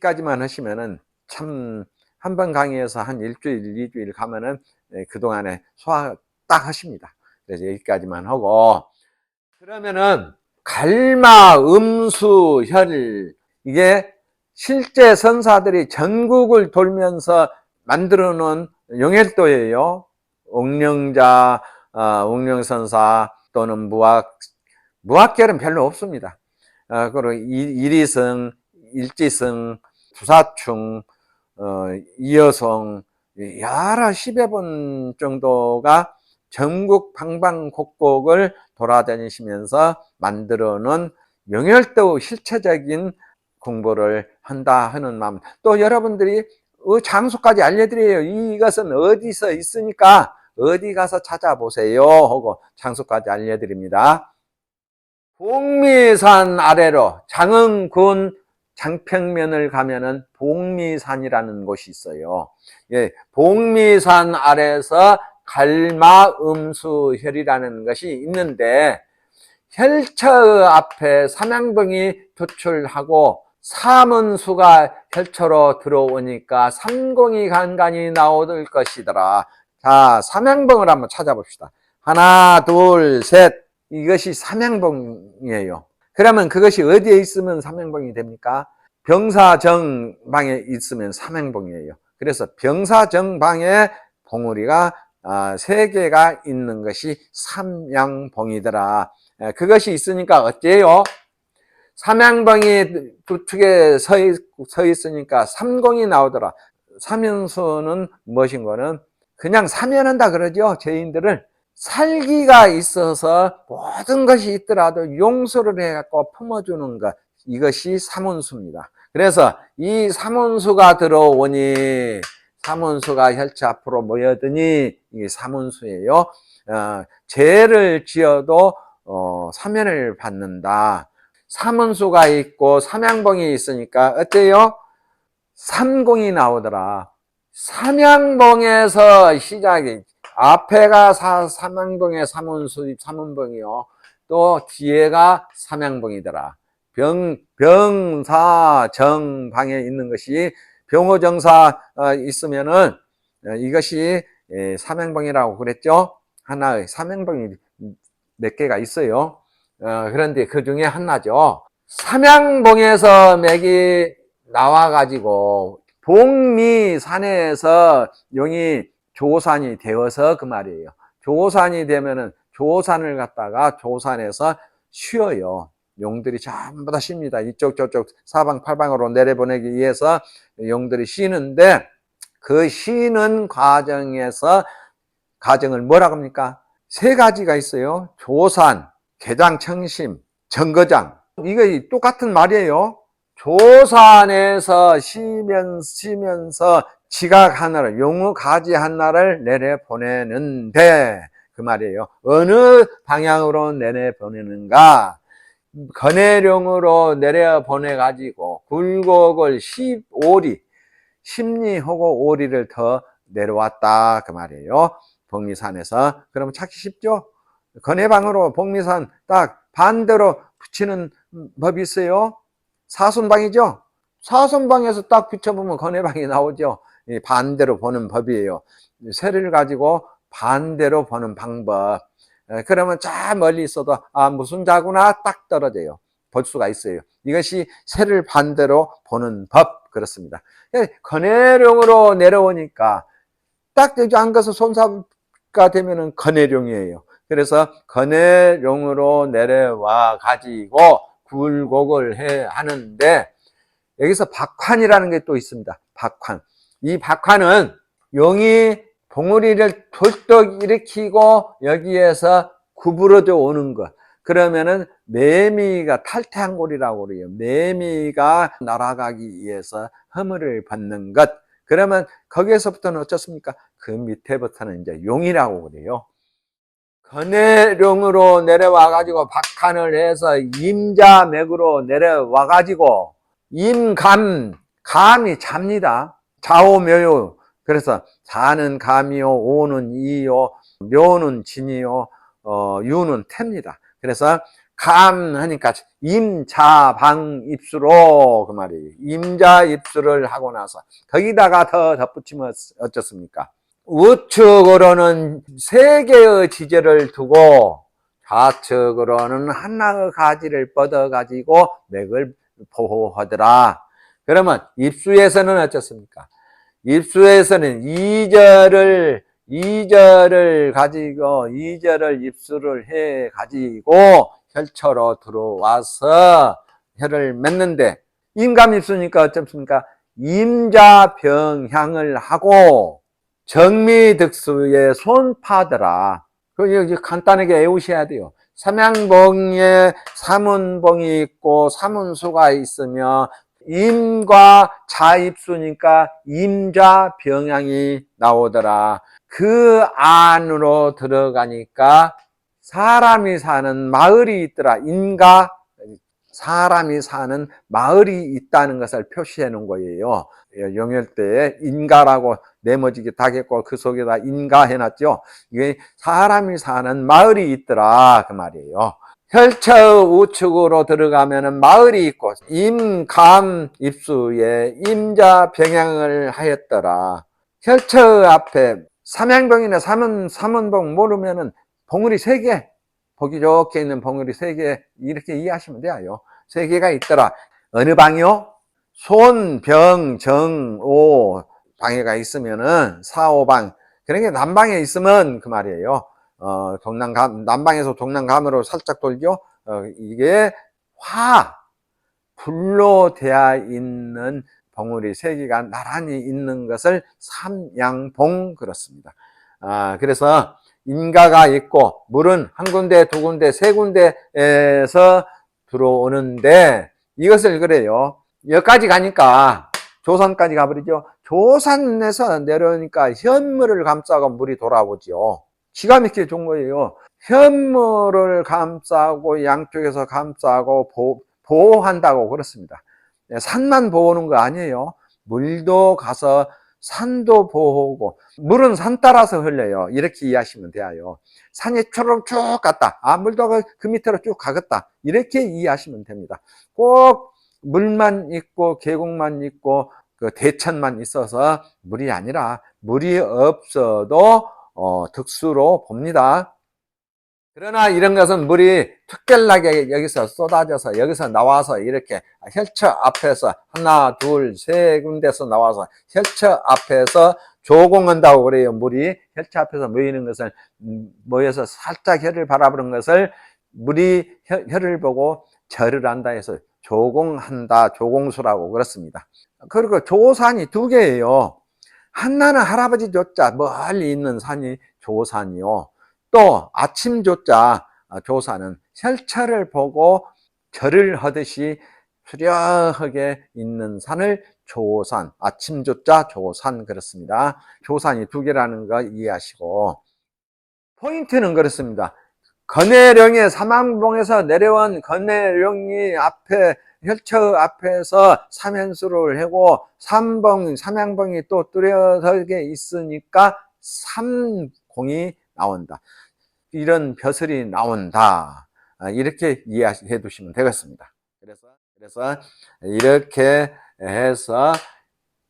여기까지만 하시면은 참 한 번 강의에서 한 일주일, 2주일 가면은 그동안에 소화 딱 하십니다. 그래서 여기까지만 하고, 그러면은 갈마, 음수, 혈, 이게 실제 선사들이 전국을 돌면서 만들어 놓은 용혈도예요. 옥령자, 옥령선사 또는 무학결은 별로 없습니다. 그리고 일이성, 일지성, 부사충, 이여성, 여러 10여 번 정도가 전국 방방곡곡을 돌아다니시면서 만들어 놓은 명혈도 실체적인 공부를 한다 하는 마음. 또 여러분들이 장소까지 알려드려요. 이것은 어디서 있으니까 어디 가서 찾아보세요 하고 장소까지 알려드립니다. 복미산 아래로 장흥군 장평면을 가면은 복미산이라는 곳이 있어요. 예, 복미산 아래에서 갈마음수혈이라는 것이 있는데, 혈처 앞에 삼양봉이 도출하고 삼은수가 혈처로 들어오니까 삼공이 간간이 나올 것이더라. 자, 삼양봉을 한번 찾아봅시다. 하나, 둘, 셋. 이것이 삼양봉이에요. 그러면 그것이 어디에 있으면 삼양봉이 됩니까? 병사정방에 있으면 삼양봉이에요. 그래서 병사정방에 봉우리가 3개가 있는 것이 삼양봉이더라. 그것이 있으니까 어때요? 삼양봉이 두 축에 서 있으니까 삼공이 나오더라. 삼연수는 무엇인 거는 그냥 사면한다 그러죠. 죄인들을 살기가 있어서 모든 것이 있더라도 용서를 해갖고 품어주는 것, 이것이 삼원수입니다. 그래서 이 삼원수가 들어오니 삼원수가 혈처 앞으로 모여드니 이게 삼원수예요. 죄를 지어도 사면을 받는다. 삼원수가 있고 삼양봉이 있으니까 어때요? 삼공이 나오더라. 삼양봉에서 시작이, 앞에가 삼양봉의 삼원수, 삼원봉이요. 또 뒤에가 삼양봉이더라. 병사정방에 있는 것이, 병호정사 있으면은 이것이 삼양봉이라고 그랬죠. 하나의 삼양봉이 몇 개가 있어요. 그런데 그 중에 하나죠. 삼양봉에서 맥이 나와가지고 복미산에서 용이 조산이 되어서 그 말이에요. 조산이 되면은 조산을 갖다가 조산에서 쉬어요. 용들이 전부 다 쉽니다. 이쪽 저쪽 사방팔방으로 내려보내기 위해서 용들이 쉬는데, 그 쉬는 과정에서 과정을 뭐라고 합니까? 3가지가 있어요. 조산, 개장청심, 정거장. 이거 똑같은 말이에요. 조산에서 쉬면서 지각 하나를, 용의 가지 하나를 내려보내는데, 그 말이에요. 어느 방향으로 내려보내는가? 건해령으로 내려보내가지고 굴곡을 15리, 십리하고 5리를 더 내려왔다 그 말이에요. 복미산에서. 그러면 찾기 쉽죠? 건해방으로 복미산 딱 반대로 붙이는 법이 있어요. 사순방이죠. 사순방에서 딱 붙여보면 건해방이 나오죠. 반대로 보는 법이에요. 세를 가지고 반대로 보는 방법. 그러면 저 멀리 있어도 무슨 자구나 딱 떨어져요. 볼 수가 있어요. 이것이 세를 반대로 보는 법, 그렇습니다. 건해령으로 내려오니까 딱 여기 앉아서 손사가 되면은 건해령이에요. 그래서 건해령으로 내려와 가지고 굴곡을 하는데, 여기서 박환이라는 게 또 있습니다. 박환. 이 박환은 용이 봉우리를 덜떡 일으키고 여기에서 구부러져 오는 것. 그러면은 매미가 탈퇴한 골이라고 그래요. 매미가 날아가기 위해서 허물을 받는 것. 그러면 거기에서부터는 어떻습니까? 그 밑에부터는 이제 용이라고 그래요. 건해령으로 내려와가지고 박환을 해서 임자맥으로 내려와가지고 감이 잡니다. 좌오묘요. 그래서 자는 감이요, 오는 이요, 묘는 진이요, 유는 태입니다. 그래서 감 하니까 임자방 입수로 그 말이에요. 임자 입수를 하고 나서 거기다가 더 덧붙이면 어쩌습니까? 우측으로는 세 개의 지제를 두고 좌측으로는 하나의 가지를 뻗어 가지고 맥을 보호하더라. 그러면 입수에서는 어쩌습니까? 입수에서는 이절을 가지고 이절을 입수를 해 가지고 혈처로 들어와서 혈을 맺는데 임감입수니까 어떻습니까? 임자병향을 하고 정미득수의 손파더라. 그 간단하게 외우셔야 돼요. 삼양봉에 사문봉이 있고 사문수가 있으며 임과 자입수니까 임자병향이 나오더라. 그 안으로 들어가니까 사람이 사는 마을이 있더라. 인가 사람이 사는 마을이 있다는 것을 표시해 놓은 거예요. 영혈대에 인가라고 네모지게 다겠고 그 속에다 인가 해놨죠. 이게 사람이 사는 마을이 있더라 그 말이에요. 혈처 우측으로 들어가면은 마을이 있고 임감 입수에 임자 병양을 하였더라. 혈처 앞에 삼양봉이나 삼원봉 모르면은 봉우리 3개, 보기 좋게 있는 봉우리 3개 이렇게 이해하시면 돼요. 3개가 있더라. 어느 방이요? 손, 병, 정, 오 방해가 있으면은 사오방. 그러니까 남방에 있으면 그 말이에요. 남방에서 동남감으로 살짝 돌죠. 이게 불로 되어 있는 봉우리 3개가 나란히 있는 것을 삼양봉 그렇습니다. 그래서 인가가 있고 물은 한 군데, 두 군데, 세 군데에서 들어오는데 이것을 그래요. 여기까지 가니까 조산까지 가버리죠. 조산에서 내려오니까 현물을 감싸고 물이 돌아오죠. 기가 막히게 좋은 거예요. 현물을 감싸고 양쪽에서 감싸고 보호한다고 그렇습니다. 산만 보호하는 거 아니에요. 물도 가서 산도 보호하고 물은 산 따라서 흘려요. 이렇게 이해하시면 돼요. 산이 초록 쭉 갔다. 물도 그 밑으로 쭉 가겠다. 이렇게 이해하시면 됩니다. 꼭 물만 있고 계곡만 있고 그 대천만 있어서 물이 아니라 물이 없어도 득수로 봅니다. 그러나 이런 것은 물이 특별하게 여기서 쏟아져서 여기서 나와서 이렇게 혈처 앞에서 하나, 둘, 세 군데서 나와서 혈처 앞에서 조공한다고 그래요. 물이 혈처 앞에서 모이는 것을 모여서 살짝 혈을 바라보는 것을 물이 혈을 보고 절을 한다 해서 조공한다, 조공수라고 그렇습니다. 그리고 조산이 2개예요. 하나는 할아버지 조자 멀리 있는 산이 조산이요. 또 아침 조자 조사는 혈처를 보고 절을 하듯이 수려하게 있는 산을 조산, 아침 조자 조산 그렇습니다. 조산이 2개라는 거 이해하시고 포인트는 그렇습니다. 건해령의 삼양봉에서 내려온 건해령이 앞에 혈처 앞에서 삼현수를 하고 삼양봉이 또 뚜렷하게 있으니까 삼공이 나온다. 이런 벼슬이 나온다. 이렇게 이해해 두시면 되겠습니다. 그래서 이렇게 해서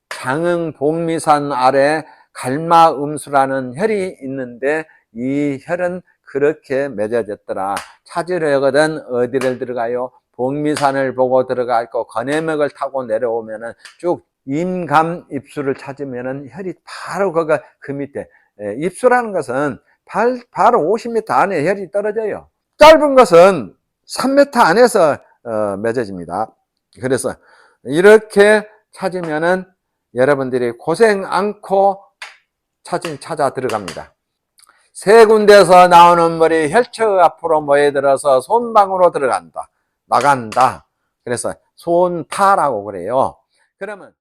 장흥 복미산 아래 갈마음수라는 혈이 있는데 이 혈은 그렇게 맺어졌더라. 찾으려거든 어디를 들어가요? 복미산을 보고 들어가고 건해맥을 타고 내려오면은 쭉 임감 입수를 찾으면은 혈이 바로 그 밑에 입수라는 것은 바로 50m 안에 혈이 떨어져요. 짧은 것은 3m 안에서 맺어집니다. 그래서 이렇게 찾으면은 여러분들이 고생 않고 찾아 들어갑니다. 3군데서 나오는 물이 혈처 앞으로 모여들어서 손방으로 들어간다. 나간다. 그래서 손파라고 그래요. 그러면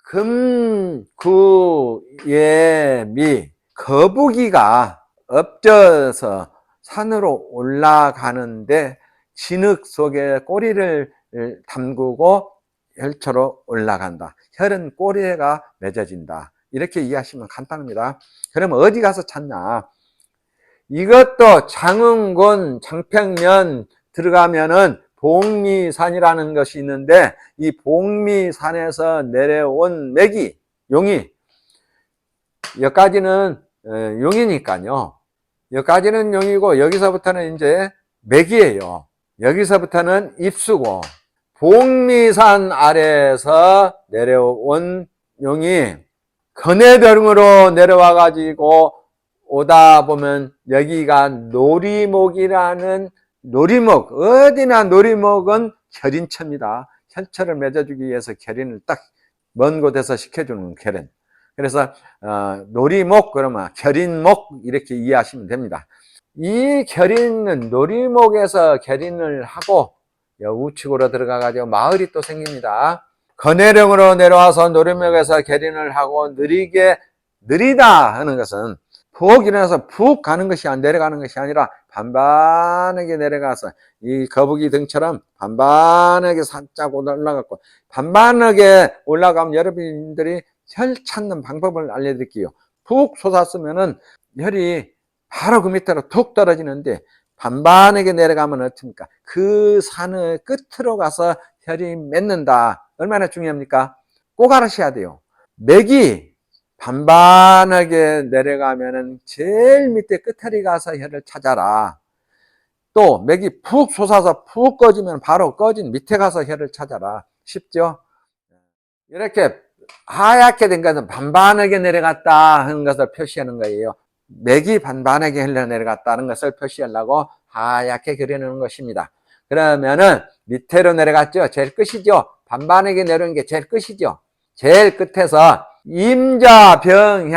금, 구, 예, 미, 거북이가 엎져서 산으로 올라가는데 진흙 속에 꼬리를 담그고 혈처로 올라간다. 혈은 꼬리가 맺어진다. 이렇게 이해하시면 간단합니다. 그럼 어디 가서 찾냐? 이것도 장흥군, 장평면 들어가면은 복미산이라는 것이 있는데 이 복미산에서 내려온 맥이 용이 여기까지는 용이니까요. 여기까지는 용이고 여기서부터는 이제 맥이에요. 여기서부터는 입수고 복미산 아래에서 내려온 용이 건해병으로 내려와 가지고 오다 보면 여기가 노리목이라는 노리목, 어디나 노리목은 결인처입니다. 혈처를 맺어주기 위해서 결인을 딱 먼 곳에서 시켜주는 결인. 그래서 노리목 그러면 결인목 이렇게 이해하시면 됩니다. 이 결인은 노리목에서 결인을 하고 우측으로 들어가 가지고 마을이 또 생깁니다. 건해령으로 내려와서 노리목에서 결인을 하고 느리다 하는 것은 푹 일어나서 푹 가는 것이 내려가는 것이 아니라 반반하게 내려가서 이 거북이 등처럼 반반하게 살짝 올라갔고 반반하게 올라가면 여러분들이 혈 찾는 방법을 알려드릴게요. 푹 솟았으면은 혈이 바로 그 밑으로 툭 떨어지는데 반반하게 내려가면 어떻습니까? 그 산의 끝으로 가서 혈이 맺는다. 얼마나 중요합니까? 꼭 알으셔야 돼요. 맥이 반반하게 내려가면은 제일 밑에 끝에 가서 혈을 찾아라. 또 맥이 푹 솟아서 푹 꺼지면 바로 꺼진 밑에 가서 혈을 찾아라. 쉽죠? 이렇게 하얗게 된 것은 반반하게 내려갔다 하는 것을 표시하는 거예요. 맥이 반반하게 흘러내려갔다는 것을 표시하려고 하얗게 그려놓는 것입니다. 그러면은 밑으로 내려갔죠. 제일 끝이죠. 반반하게 내려온 게 제일 끝이죠. 제일 끝에서 임자병향을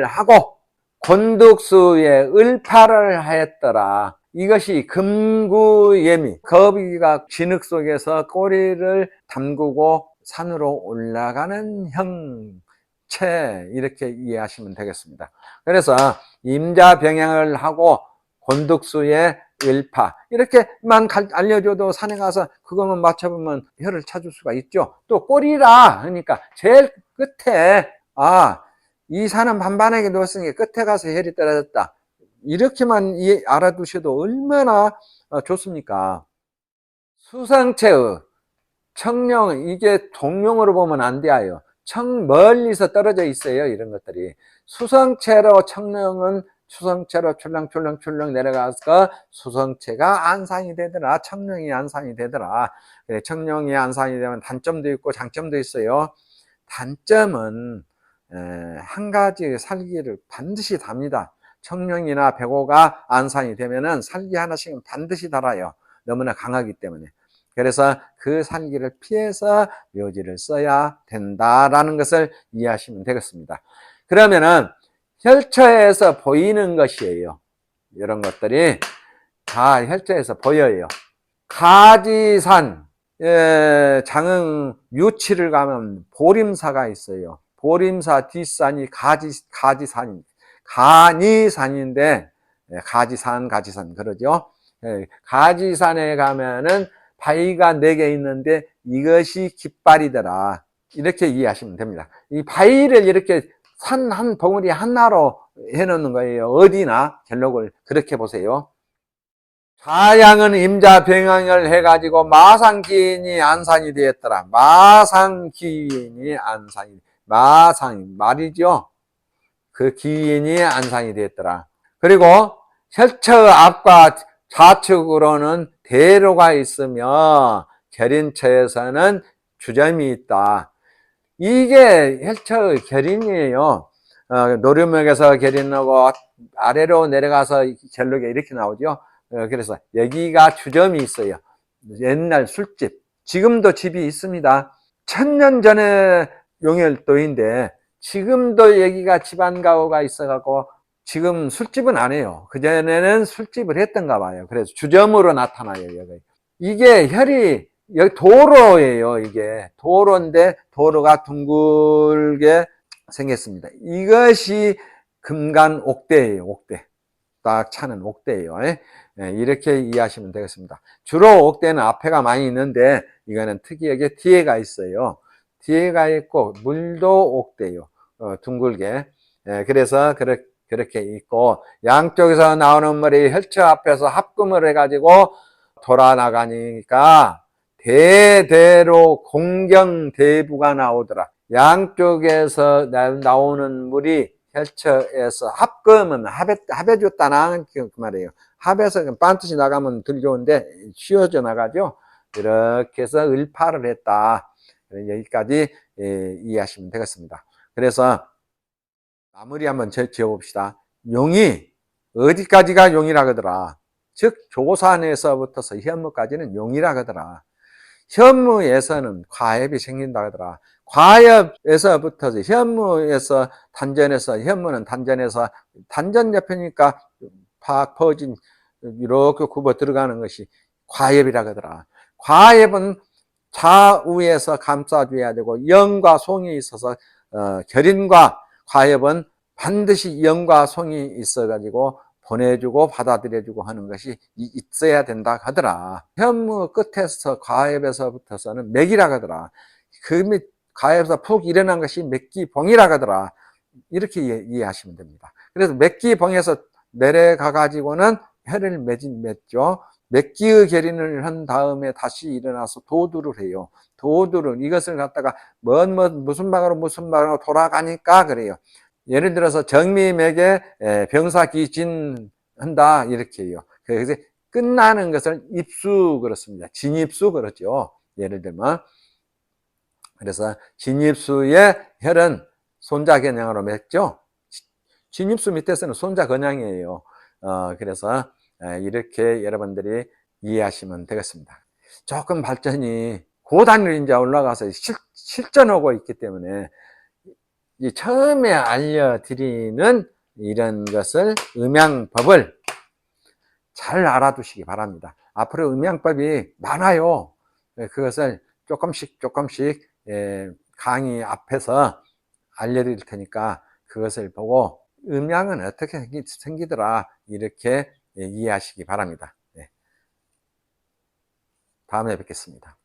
하고 곤둑수에 을파를 하였더라. 이것이 금구예미, 거북이가 진흙 속에서 꼬리를 담그고 산으로 올라가는 형체, 이렇게 이해하시면 되겠습니다. 그래서 임자병향을 하고 곤둑수에 을파, 이렇게만 알려줘도 산에 가서 그것만 맞춰보면 혈을 찾을 수가 있죠. 또 꼬리라 하니까 제일 끝에 이 산은 반반하게 놓았으니 끝에 가서 혈이 떨어졌다. 이렇게만 알아두셔도 얼마나 좋습니까? 수성체의 청룡, 이게 동룡으로 보면 안 돼요. 멀리서 떨어져 있어요. 이런 것들이. 수성체로 청룡은 수성체로 출렁출렁 내려가서 수성체가 안산이 되더라. 청룡이 안산이 되더라. 청룡이 안산이 되면 단점도 있고 장점도 있어요. 단점은 한 가지 살기를 반드시 답니다. 청룡이나 백호가 안산이 되면은 살기 하나씩은 반드시 달아요. 너무나 강하기 때문에. 그래서 그 살기를 피해서 묘지를 써야 된다라는 것을 이해하시면 되겠습니다. 그러면은 혈처에서 보이는 것이에요. 이런 것들이 다 혈처에서 보여요. 가지산, 장흥 유치를 가면 보림사가 있어요. 보림사 뒷산이 가지산입니다. 간이산인데 가지산 그러죠. 가지산에 가면은 바위가 4개 있는데 이것이 깃발이더라. 이렇게 이해하시면 됩니다. 이 바위를 이렇게 산 한 봉우리 하나로 해놓는 거예요. 어디나 결론을 그렇게 보세요. 좌양은 임자병향을 해가지고 마상기인이 안산이 되었더라. 마상기인이 안산이, 마상 말이죠. 그 기인이 안산이 되었더라. 그리고 혈처 앞과 좌측으로는 대로가 있으며 결인처에서는 주점이 있다. 이게 혈처 결인이에요. 노름역에서 결인하고 아래로 내려가서 결록에 이렇게 나오죠. 그래서 여기가 주점이 있어요. 옛날 술집. 지금도 집이 있습니다. 1000년 전에 용혈도인데 지금도 여기가 집안 가구가 있어갖고 지금 술집은 안 해요. 그전에는 술집을 했던가 봐요. 그래서 주점으로 나타나요. 여기. 이게 혈이 여기 도로예요. 이게 도로인데 도로가 둥글게 생겼습니다. 이것이 금간 옥대예요. 옥대. 딱 차는 옥대예요. 이렇게 이해하시면 되겠습니다. 주로 옥대는 앞에가 많이 있는데 이거는 특이하게 뒤에가 있어요. 뒤에가 있고 물도 옥대요. 둥글게. 그래서 그렇게 있고 양쪽에서 나오는 물이 혈처 앞에서 합금을 해가지고 돌아 나가니까 대대로 공경대부가 나오더라. 양쪽에서 나오는 물이 혈처에서 합금은 합해 줬다는 그 말이에요. 합해서 반드시 나가면 덜 좋은데 쉬어져 나가죠. 이렇게 해서 을파를 했다. 여기까지 이해하시면 되겠습니다. 그래서 마무리 한번 지어봅시다. 용이 어디까지가 용이라 그러더라. 즉 조산에서부터서 현무까지는 용이라 그러더라. 현무에서는 과엽이 생긴다 하더라. 과엽에서부터 현무에서 단전에서, 현무는 단전에서, 단전 옆이니까 팍 퍼진 이렇게 굽어 들어가는 것이 과엽이라 하더라. 과엽은 좌우에서 감싸줘야 되고 영과 송이 있어서 결인과 과엽은 반드시 영과 송이 있어가지고 보내주고 받아들여주고 하는 것이 있어야 된다 하더라. 현무 끝에서 과엽에서부터서는 맥이라 하더라. 그 밑 과엽에서 푹 일어난 것이 맥기봉이라 하더라. 이렇게 이해하시면 됩니다. 그래서 맥기봉에서 내려가 가지고는 혈을 맺죠. 맥기의 결인을 한 다음에 다시 일어나서 도두를 해요. 도두를 이것을 갖다가 무슨 방으로 돌아가니까 그래요. 예를 들어서 정미맥에 병사기진 한다 이렇게 해요. 그래서 끝나는 것을 입수 그렇습니다. 진입수 그렇죠. 예를 들면 그래서 진입수의 혈은 손자건양으로 맺죠. 진입수 밑에서는 손자건양이에요. 그래서 이렇게 여러분들이 이해하시면 되겠습니다. 조금 발전이 고단위로 이제 올라가서 실전하고 있기 때문에 처음에 알려드리는 이런 것을 음양법을 잘 알아두시기 바랍니다. 앞으로 음양법이 많아요. 그것을 조금씩 강의 앞에서 알려드릴 테니까 그것을 보고 음양은 어떻게 생기더라 이렇게 이해하시기 바랍니다. 다음에 뵙겠습니다.